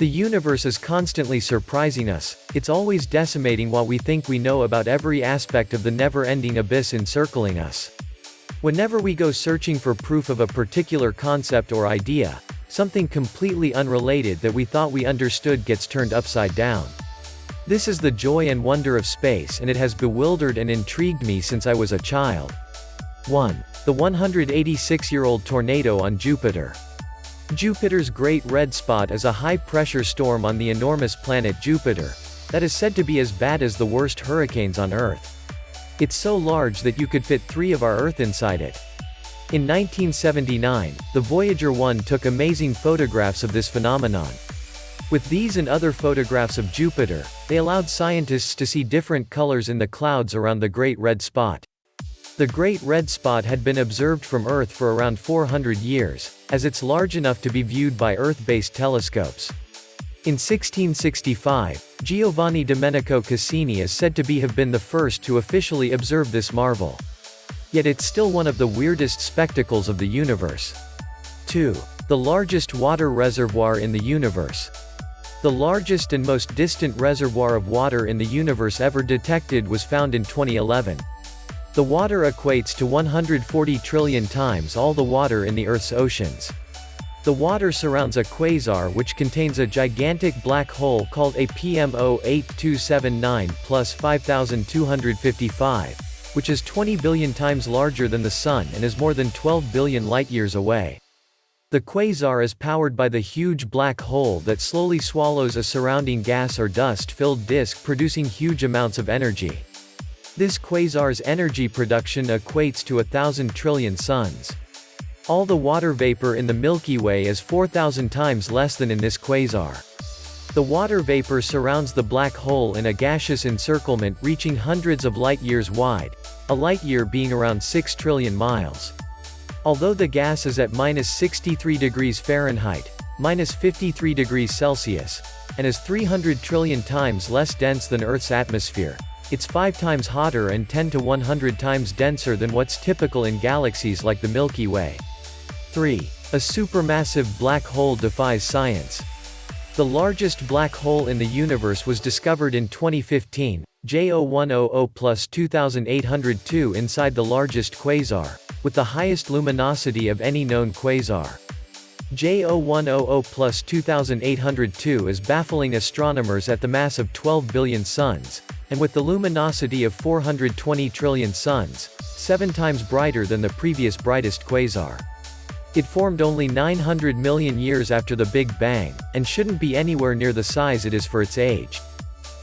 The universe is constantly surprising us, it's always decimating what we think we know about every aspect of the never-ending abyss encircling us. Whenever we go searching for proof of a particular concept or idea, something completely unrelated that we thought we understood gets turned upside down. This is the joy and wonder of space, and it has bewildered and intrigued me since I was a child. 1. The 186-year-old tornado on Jupiter. Jupiter's Great Red Spot is a high-pressure storm on the enormous planet Jupiter, that is said to be as bad as the worst hurricanes on Earth. It's so large that you could fit 3 of our Earth inside it. In 1979, the Voyager 1 took amazing photographs of this phenomenon. With these and other photographs of Jupiter, they allowed scientists to see different colors in the clouds around the Great Red Spot. The Great Red Spot had been observed from Earth for around 400 years, as it's large enough to be viewed by Earth-based telescopes. In 1665, Giovanni Domenico Cassini is said to have been the first to officially observe this marvel. Yet it's still one of the weirdest spectacles of the universe. 2. The largest water reservoir in the universe. The largest and most distant reservoir of water in the universe ever detected was found in 2011. The water equates to 140 trillion times all the water in the Earth's oceans. The water surrounds a quasar which contains a gigantic black hole called a PMO8279 plus 5255, which is 20 billion times larger than the Sun and is more than 12 billion light-years away. The quasar is powered by the huge black hole that slowly swallows a surrounding gas or dust-filled disk, producing huge amounts of energy. This quasar's energy production equates to 1,000 trillion suns. All the water vapor in the Milky Way is 4,000 times less than in this quasar. The water vapor surrounds the black hole in a gaseous encirclement reaching hundreds of light-years wide, a light-year being around 6 trillion miles. Although the gas is at -63 degrees Fahrenheit, -53 degrees Celsius, and is 300 trillion times less dense than Earth's atmosphere, it's 5 times hotter and 10 to 100 times denser than what's typical in galaxies like the Milky Way. 3. A supermassive black hole defies science. The largest black hole in the universe was discovered in 2015, J0100 plus 2802 inside the largest quasar, with the highest luminosity of any known quasar. J0100 plus 2802 is baffling astronomers at the mass of 12 billion suns, and with the luminosity of 420 trillion suns, 7 times brighter than the previous brightest quasar. It formed only 900 million years after the Big Bang, and shouldn't be anywhere near the size it is for its age.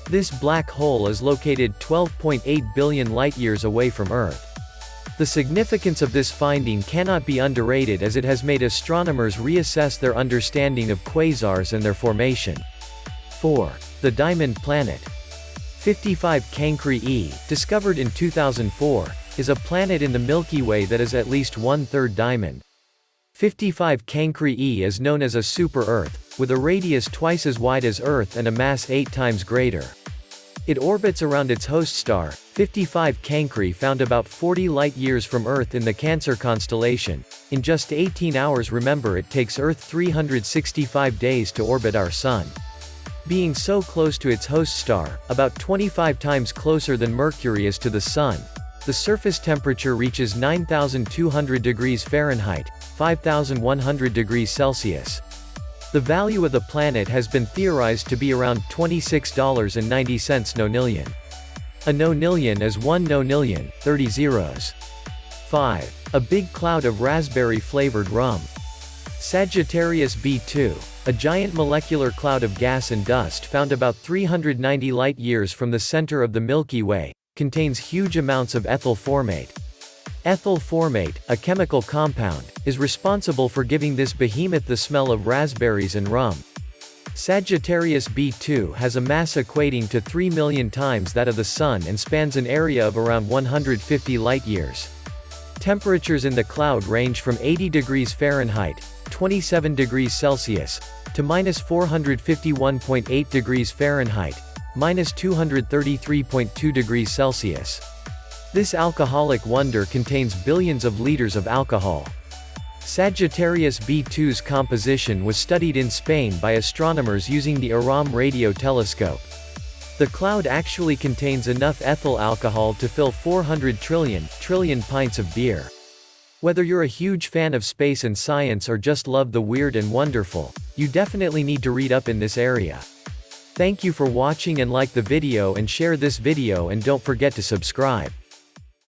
This black hole is located 12.8 billion light-years away from Earth. The significance of this finding cannot be underrated as it has made astronomers reassess their understanding of quasars and their formation. 4. The Diamond Planet. 55 Cancri e, discovered in 2004, is a planet in the Milky Way that is at least 1/3 diamond. 55 Cancri e is known as a super-Earth, with a radius twice as wide as Earth and a mass 8 times greater. It orbits around its host star, 55 Cancri, found about 40 light-years from Earth in the Cancer constellation, in just 18 hours. Remember, it takes Earth 365 days to orbit our Sun. Being so close to its host star, about 25 times closer than Mercury is to the Sun, the surface temperature reaches 9,200 degrees Fahrenheit, 5,100 degrees Celsius. The value of the planet has been theorized to be around $26.90 nonillion. A nonillion is 1 nonillion, 30 zeros. 5. A big cloud of raspberry-flavored rum. Sagittarius B2, a giant molecular cloud of gas and dust found about 390 light-years from the center of the Milky Way, contains huge amounts of ethyl formate. Ethyl formate, a chemical compound, is responsible for giving this behemoth the smell of raspberries and rum. Sagittarius B2 has a mass equating to 3 million times that of the Sun and spans an area of around 150 light-years. Temperatures in the cloud range from 80 degrees Fahrenheit, 27 degrees Celsius, to -451.8 degrees Fahrenheit, -233.2 degrees Celsius. This alcoholic wonder contains billions of liters of alcohol. Sagittarius B2's composition was studied in Spain by astronomers using the Aram radio telescope. The cloud actually contains enough ethyl alcohol to fill 400 trillion pints of beer. Whether you're a huge fan of space and science or just love the weird and wonderful, you definitely need to read up in this area. Thank you for watching, and like the video and share this video, and don't forget to subscribe.